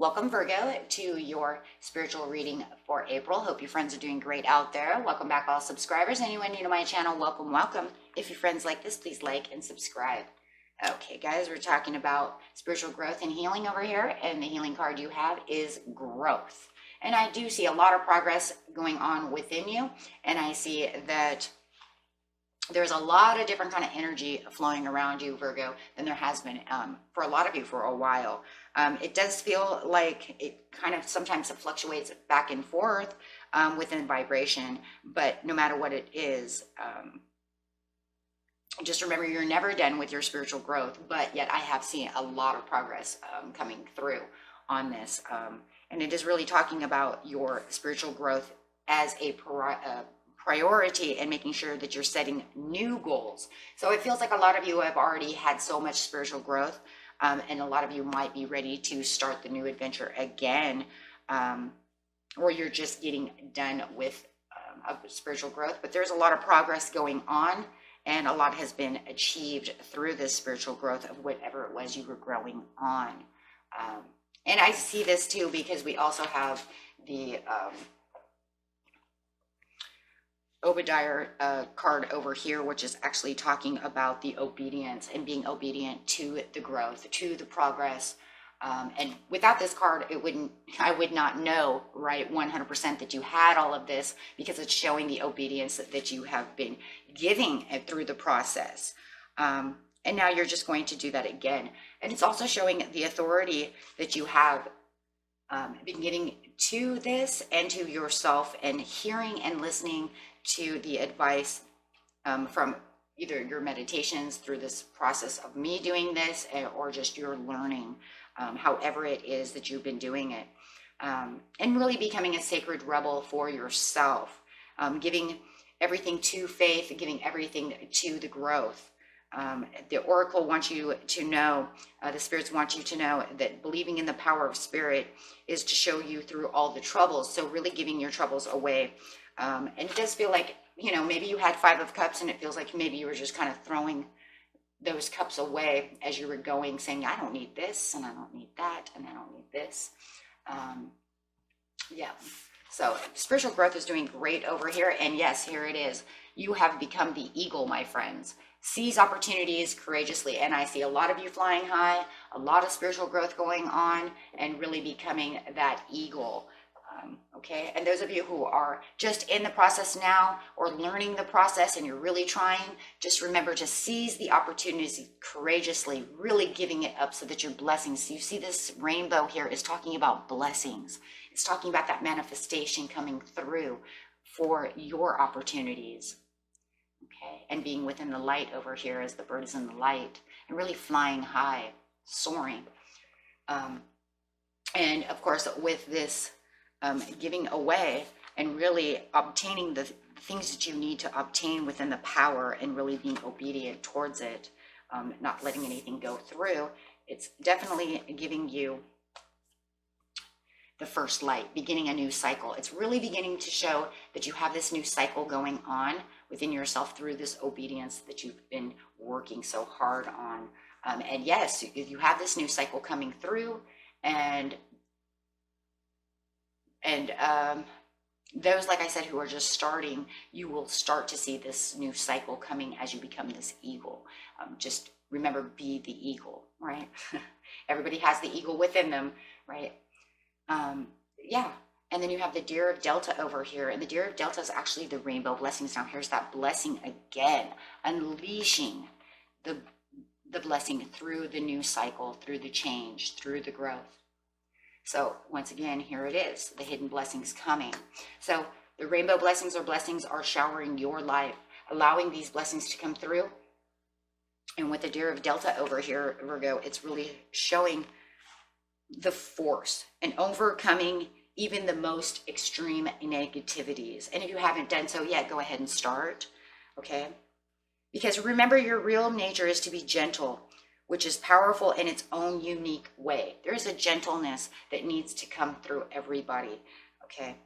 Welcome, Virgo, to your spiritual reading for April. Hope your friends are doing great out there. Welcome back, all subscribers. Anyone new to my channel, welcome, welcome. If your friends like this, please like and subscribe. Okay, guys, we're talking about spiritual growth and healing over here, and the healing card you have is growth. And I do see a lot of progress going on within you, and I see that there's a lot of different kind of energy flowing around you, Virgo, than there has been for a lot of you for a while. It does feel like it kind of sometimes it fluctuates back and forth within vibration, but no matter what it is, just remember you're never done with your spiritual growth, but yet I have seen a lot of progress coming through on this. And it is really talking about your spiritual growth as a priority and making sure that you're setting new goals. So it feels like a lot of you have already had so much spiritual growth, and a lot of you might be ready to start the new adventure again, or you're just getting done with spiritual growth. But there's a lot of progress going on, and a lot has been achieved through this spiritual growth of whatever it was you were growing on. And I see this too because we also have the Obadiah card over here, which is actually talking about the obedience and being obedient to the growth, to the progress. And without this card, I would not know, right, 100% that you had all of this, because it's showing the obedience that you have been giving through the process. And now you're just going to do that again. And it's also showing the authority that you have been giving to this and to yourself, and hearing and listening to the advice from either your meditations through this process of me doing this, or just your learning, however it is that you've been doing it, and really becoming a sacred rebel for yourself, giving everything to faith, giving everything to the growth. The oracle wants you to know, the spirits want you to know that believing in the power of spirit is to show you through all the troubles. So really giving your troubles away. And it does feel like, you know, maybe you had 5 of Cups, and it feels like maybe you were just kind of throwing those cups away as you were going, saying, I don't need this, and I don't need that, and I don't need this. Yeah. So spiritual growth is doing great over here. And yes, here it is. You have become the eagle, my friends. Seize opportunities courageously. And I see a lot of you flying high, a lot of spiritual growth going on, and really becoming that eagle. Okay, and those of you who are just in the process now, or learning the process, and you're really trying, just remember to seize the opportunities courageously, really giving it up so that your blessings, you see this rainbow here is talking about blessings. It's talking about that manifestation coming through for your opportunities. Okay, and being within the light over here as the bird is in the light, and really flying high, soaring. And of course, with this giving away and really obtaining the things that you need to obtain within the power, and really being obedient towards it, not letting anything go through, it's definitely giving you the first light, beginning a new cycle. It's really beginning to show that you have this new cycle going on within yourself through this obedience that you've been working so hard on. And yes, you have this new cycle coming through, and those, like I said, who are just starting, you will start to see this new cycle coming as you become this eagle. Just remember, be the eagle, right? Everybody has the eagle within them, right? Yeah. And then you have the Deer of Delta over here, and the Deer of Delta is actually the rainbow blessings. Now here's that blessing again, unleashing the blessing through the new cycle, through the change, through the growth. So once again, here it is, the hidden blessings coming. So the rainbow blessings are showering your life, allowing these blessings to come through. And with the Deer of Delta over here, Virgo, it's really showing the force and overcoming even the most extreme negativities. And if you haven't done so yet, go ahead and start, okay? Because remember, your real nature is to be gentle, which is powerful in its own unique way. There's a gentleness that needs to come through everybody, okay?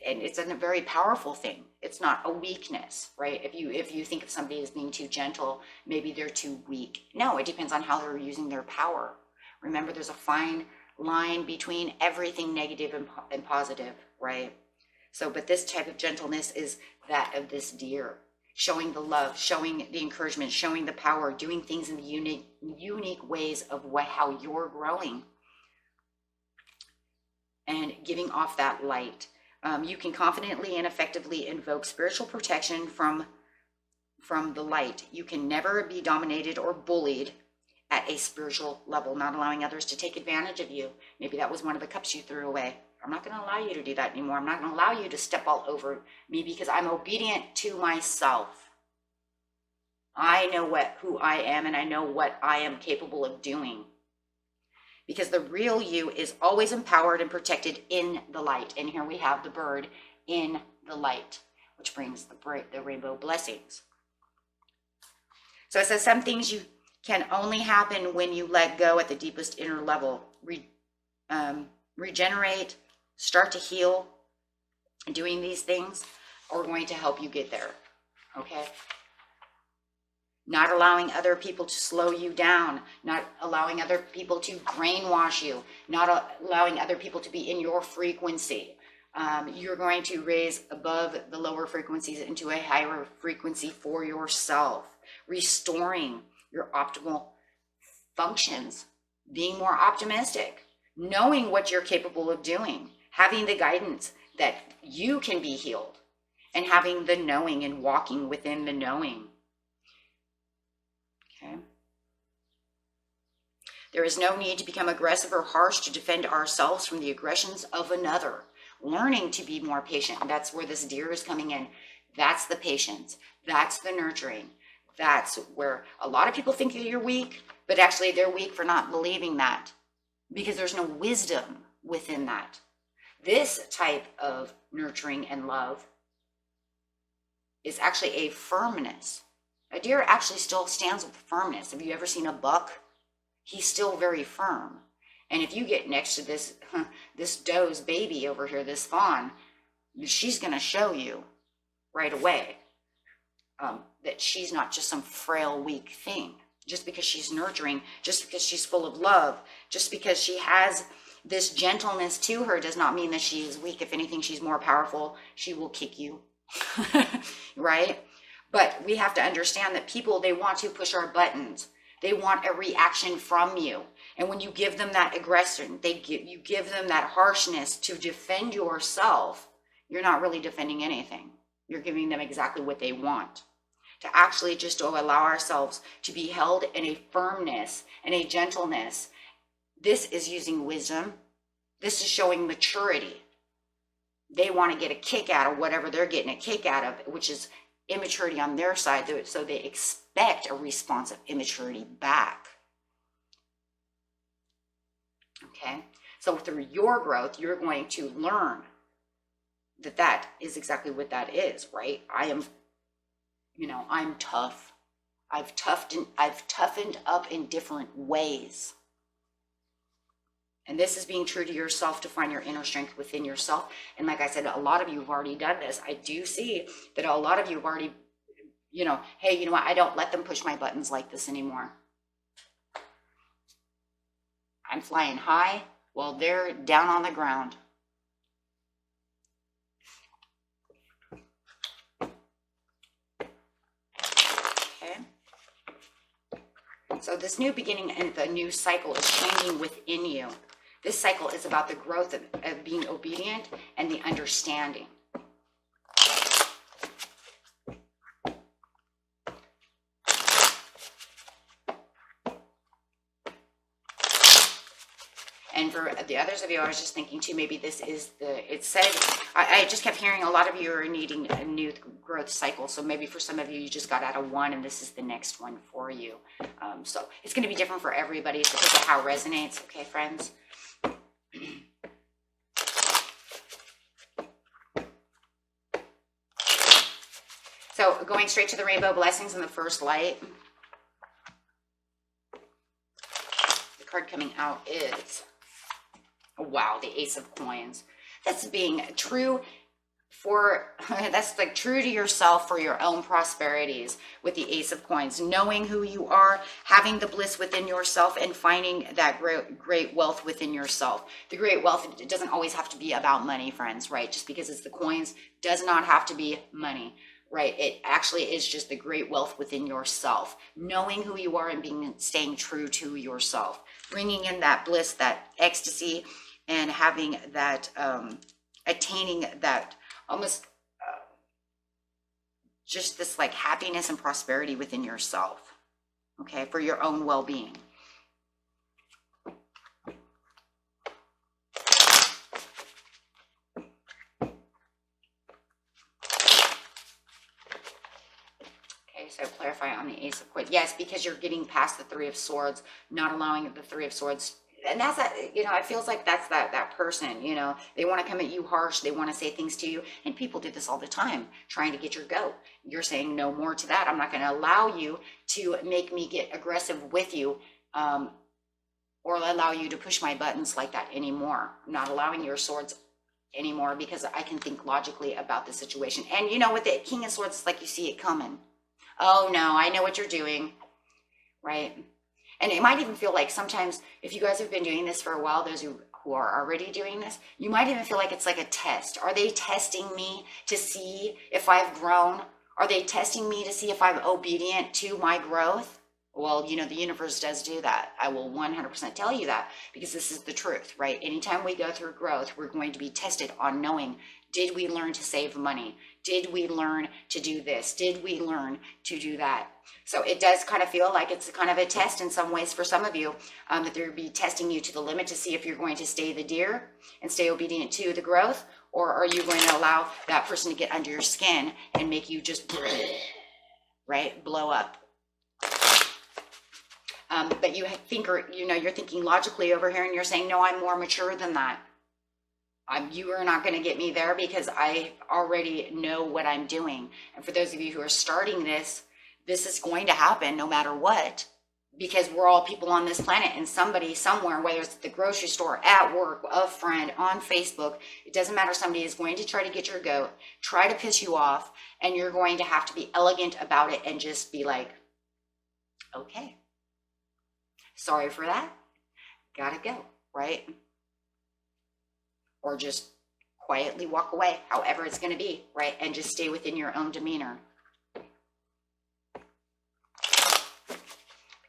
And it's a very powerful thing. It's not a weakness, right? If you think of somebody as being too gentle, maybe they're too weak. No, it depends on how they're using their power. Remember, there's a fine line between everything negative and positive, right? So, but this type of gentleness is that of this deer, showing the love, showing the encouragement, showing the power, doing things in the unique ways of how you're growing, and giving off that light. You can confidently and effectively invoke spiritual protection from the light. You can never be dominated or bullied at a spiritual level, not allowing others to take advantage of you. Maybe that was one of the cups you threw away. I'm not going to allow you to do that anymore. I'm not going to allow you to step all over me because I'm obedient to myself. I know who I am, and I know what I am capable of doing. Because the real you is always empowered and protected in the light. And here we have the bird in the light, which brings the rainbow blessings. So it says some things you can only happen when you let go at the deepest inner level. Regenerate, start to heal. Doing these things are going to help you get there, okay? Not allowing other people to slow you down, not allowing other people to brainwash you, not allowing other people to be in your frequency. You're going to raise above the lower frequencies into a higher frequency for yourself, restoring your optimal functions, being more optimistic, knowing what you're capable of doing, having the guidance that you can be healed, and having the knowing and walking within the knowing. Okay. There is no need to become aggressive or harsh to defend ourselves from the aggressions of another. Learning to be more patient. And that's where this deer is coming in. That's the patience. That's the nurturing. That's where a lot of people think that you're weak, but actually they're weak for not believing that, because there's no wisdom within that. This type of nurturing and love is actually a firmness. A deer actually still stands with firmness. Have you ever seen a buck? He's still very firm. And if you get next to this doe's baby over here, this fawn, she's going to show you right away that she's not just some frail, weak thing. Just because she's nurturing, just because she's full of love, just because she has this gentleness to her does not mean that she is weak. If anything, she's more powerful. She will kick you, right? But we have to understand that people, they want to push our buttons. They want a reaction from you. And when you give them that aggression, you give them that harshness to defend yourself, you're not really defending anything. You're giving them exactly what they want. To actually just allow ourselves to be held in a firmness and a gentleness. This is using wisdom. This is showing maturity. They want to get a kick out of whatever they're getting a kick out of, which is immaturity on their side, so they expect a response of immaturity back. Okay, so through your growth, you're going to learn that is exactly what that is, right? I'm tough. I've toughened up in different ways. And this is being true to yourself to find your inner strength within yourself. And like I said, a lot of you have already done this. I do see that a lot of you have already, hey, you know what? I don't let them push my buttons like this anymore. I'm flying high while they're down on the ground. Okay. So this new beginning and the new cycle is changing within you. This cycle is about the growth of being obedient and the understanding. And for the others of you, I was just thinking too, maybe this is it said, I just kept hearing a lot of you are needing a new growth cycle. So maybe for some of you, you just got out of one and this is the next one for you. So it's going to be different for everybody because of how it resonates. Okay, friends? So going straight to the rainbow blessings in the first light. The card coming out is, oh, wow, the Ace of Coins. That's being true that's like true to yourself for your own prosperities with the Ace of Coins, knowing who you are, having the bliss within yourself, and finding that great wealth within yourself. The great wealth, it doesn't always have to be about money, friends, right? Just because it's the coins does not have to be money, right? It actually is just the great wealth within yourself, knowing who you are and staying true to yourself, bringing in that bliss, that ecstasy, and having that, attaining that almost just this like happiness and prosperity within yourself, okay, for your own well-being. Okay, so clarify on the Ace of Coins. Yes, because you're getting past the Three of Swords, not allowing the Three of Swords. And that's that, you know, it feels like that's that person, you know, they want to come at you harsh. They want to say things to you. And people do this all the time, trying to get your goat. You're saying no more to that. I'm not going to allow you to make me get aggressive with you, or allow you to push my buttons like that anymore. I'm not allowing your swords anymore because I can think logically about the situation. And, you know, with the King of Swords, it's like you see it coming. Oh, no, I know what you're doing, right? And it might even feel like sometimes, if you guys have been doing this for a while, those who are already doing this, you might even feel like it's like a test. Are they testing me to see if I've grown? Are they testing me to see if I'm obedient to my growth? Well, you know, the universe does do that. I will 100% tell you that, because this is the truth, right? Anytime we go through growth, we're going to be tested on knowing, did we learn to save money? Did we learn to do this? Did we learn to do that? So it does kind of feel like it's kind of a test in some ways for some of you, that they'll be testing you to the limit to see if you're going to stay the deer and stay obedient to the growth, or are you going to allow that person to get under your skin and make you just, right, blow up. But you think, or, you know, you're thinking logically over here and you're saying, no, I'm more mature than that. You are not going to get me there because I already know what I'm doing. And for those of you who are starting this is going to happen no matter what, because we're all people on this planet, and somebody somewhere, whether it's at the grocery store, at work, a friend, on Facebook, it doesn't matter, somebody is going to try to get your goat, try to piss you off, and you're going to have to be elegant about it and just be like, okay, sorry for that, gotta go, right? Or just quietly walk away, however it's going to be, right? And just stay within your own demeanor.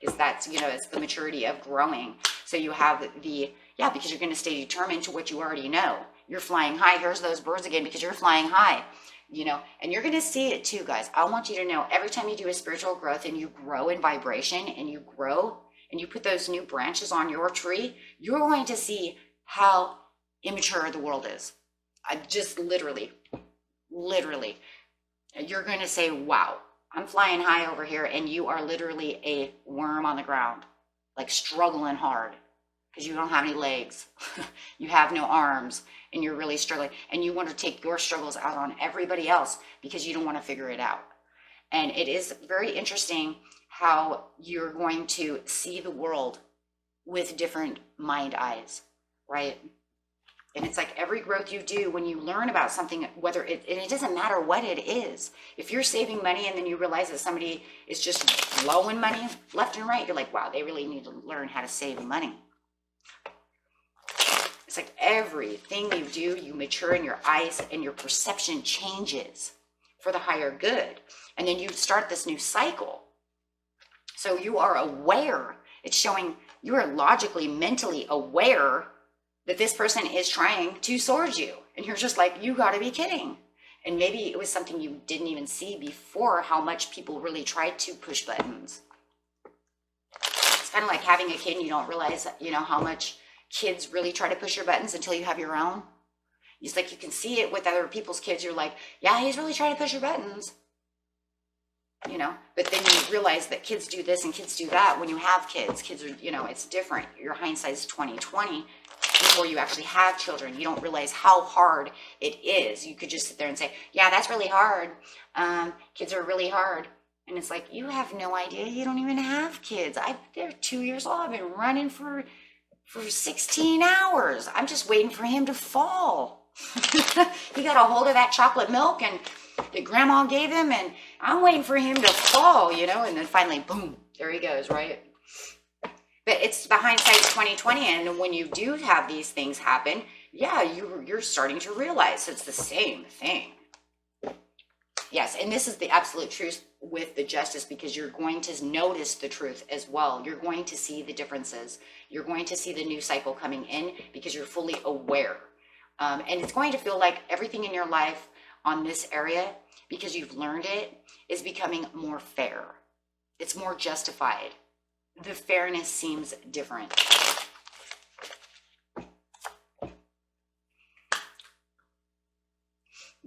Because that's, you know, it's the maturity of growing. So you have the, yeah, because you're going to stay determined to what you already know. You're flying high. Here's those birds again, because you're flying high, you know, and you're going to see it too, guys. I want you to know, every time you do a spiritual growth and you grow in vibration and you grow and you put those new branches on your tree, you're going to see how immature the world is. I just literally, you're going to say, wow, I'm flying high over here and you are literally a worm on the ground, like struggling hard because you don't have any legs. You have no arms and you're really struggling, and you want to take your struggles out on everybody else because you don't want to figure it out. And it is very interesting how you're going to see the world with different mind eyes, right? And it's like every growth you do, when you learn about something, whether it, and it doesn't matter what it is. If you're saving money and then you realize that somebody is just blowing money left and right, you're like, wow, they really need to learn how to save money. It's like everything you do, you mature in your eyes and your perception changes for the higher good. And then you start this new cycle. So you are aware. It's showing you are logically, mentally aware that this person is trying to sword you. And you're just like, you gotta be kidding. And maybe it was something you didn't even see before, how much people really try to push buttons. It's kind of like having a kid and you don't realize, you know, how much kids really try to push your buttons until you have your own. It's like you can see it with other people's kids. You're like, yeah, he's really trying to push your buttons. You know, but then you realize that kids do this and kids do that when you have kids. Kids are, you know, it's different. Your hindsight is 20/20. Before you actually have children, you don't realize how hard it is. You could just sit there and say, yeah, that's really hard. Kids are really hard. And it's like, you have no idea. You don't even have kids. They're 2 years old. I've been running for 16 hours. I'm just waiting for him to fall. He got a hold of that chocolate milk and that grandma gave him, and I'm waiting for him to fall, you know, and then finally, boom, there he goes, right? But it's the hindsight 2020, and when you do have these things happen, yeah, you're starting to realize it's the same thing. Yes, and this is the absolute truth with the justice, because you're going to notice the truth as well. You're going to see the differences. You're going to see the new cycle coming in because you're fully aware. And it's going to feel like everything in your life on this area, because you've learned it, is becoming more fair. It's more justified. The fairness seems different.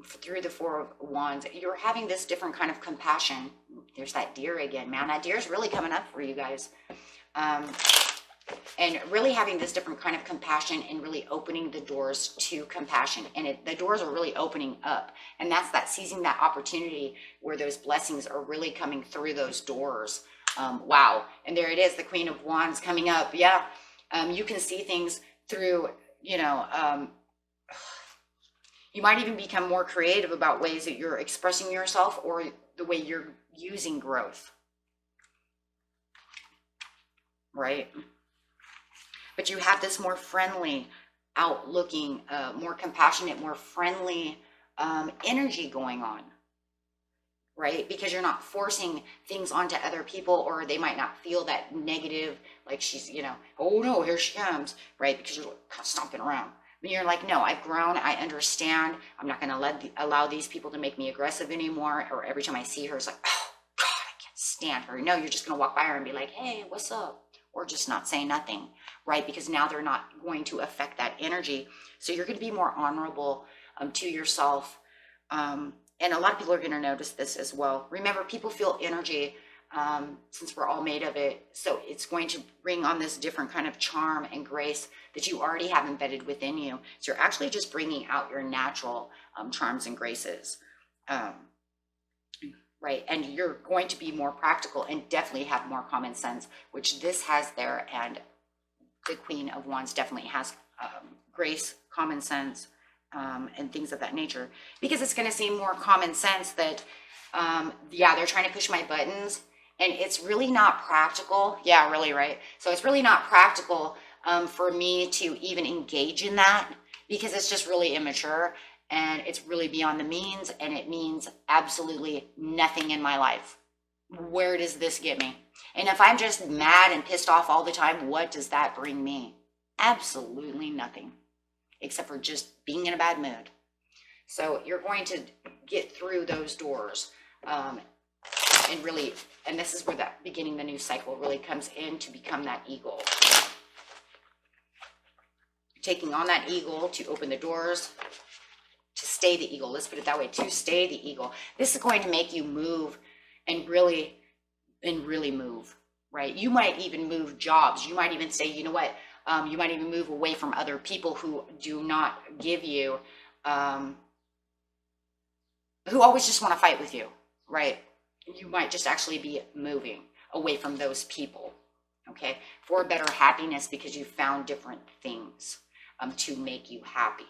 Through the Four of Wands, you're having this different kind of compassion. There's that deer again, man. That deer is really coming up for you guys. And really having this different kind of compassion and really opening the doors to compassion. And the doors are really opening up. And that's that seizing that opportunity where those blessings are really coming through those doors. Wow. And there it is, the Queen of Wands coming up. Yeah. You can see things through, you know, you might even become more creative about ways that you're expressing yourself or the way you're using growth. Right? But you have this more friendly, outlooking, more compassionate, more friendly energy going on. Right? Because you're not forcing things onto other people, or they might not feel that negative, like she's, you know, oh no, here she comes. Right? Because you're kind of stomping around. When you're like, no, I've grown, I understand. I'm not going to allow these people to make me aggressive anymore. Or every time I see her, it's like, oh God, I can't stand her. No, you're just going to walk by her and be like, hey, what's up? Or just not say nothing, right? Because now they're not going to affect that energy. So you're going to be more honorable to yourself. And a lot of people are going to notice this as well. Remember, people feel energy since we're all made of it. So it's going to bring on this different kind of charm and grace that you already have embedded within you. So you're actually just bringing out your natural charms and graces. Right, and you're going to be more practical and definitely have more common sense, which this has there, and the Queen of Wands definitely has grace, common sense, and things of that nature, because it's going to seem more common sense that, yeah, they're trying to push my buttons, and it's really not practical. Yeah, really, right? So it's really not practical for me to even engage in that, because it's just really immature. And it's really beyond the means, and it means absolutely nothing in my life. Where does this get me? And if I'm just mad and pissed off all the time, what does that bring me? Absolutely nothing, except for just being in a bad mood. So you're going to get through those doors, and really, and this is where that beginning the new cycle really comes in to become that eagle. Taking on that eagle to open the doors, to stay the eagle. Let's put it that way, to stay the eagle. This is going to make you move and really move, right? You might even move jobs. You might even say, you know what? You might even move away from other people who do not give you, who always just want to fight with you, right? You might just actually be moving away from those people, okay? For better happiness, because you found different things to make you happy.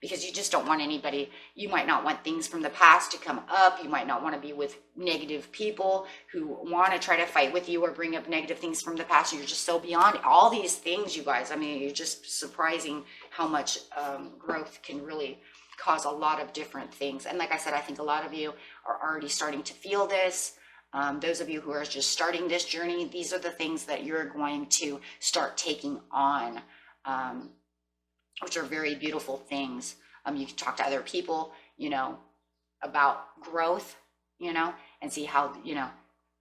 Because you just don't want anybody, you might not want things from the past to come up. You might not want to be with negative people who want to try to fight with you or bring up negative things from the past. You're just so beyond all these things, you guys. I mean, you're just surprising how much growth can really cause a lot of different things. And like I said, I think a lot of you are already starting to feel this. Those of you who are just starting this journey, these are the things that you're going to start taking on, which are very beautiful things. You can talk to other people, you know, about growth, you know, and see how, you know,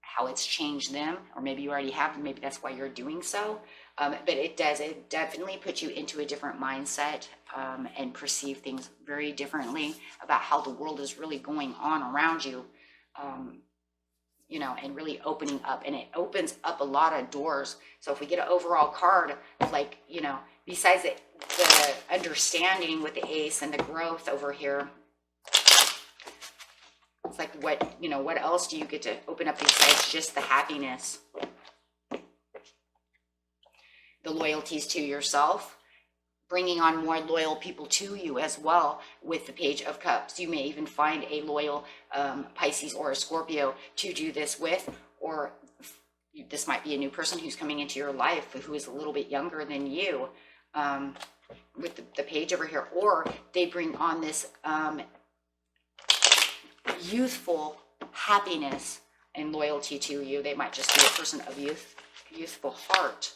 how it's changed them, or maybe you already have, maybe that's why you're doing so. But it definitely puts you into a different mindset and perceive things very differently about how the world is really going on around you, you know, and really opening up, and it opens up a lot of doors. So if we get an overall card, like, you know, besides the understanding with the ace and the growth over here, it's like, what, you know, what else do you get to open up besides just the happiness? The loyalties to yourself, bringing on more loyal people to you as well with the Page of Cups. You may even find a loyal Pisces or a Scorpio to do this with, or this might be a new person who's coming into your life who is a little bit younger than you, with the page over here, or they bring on this youthful happiness and loyalty to you. They might just be a person of youthful heart,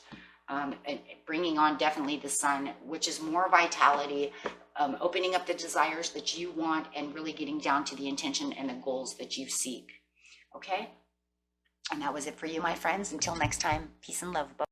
and bringing on definitely the Sun, which is more vitality, opening up the desires that you want, and really getting down to the intention and the goals that you seek. Okay? And that was it for you, my friends. Until next time, peace and love. Bye.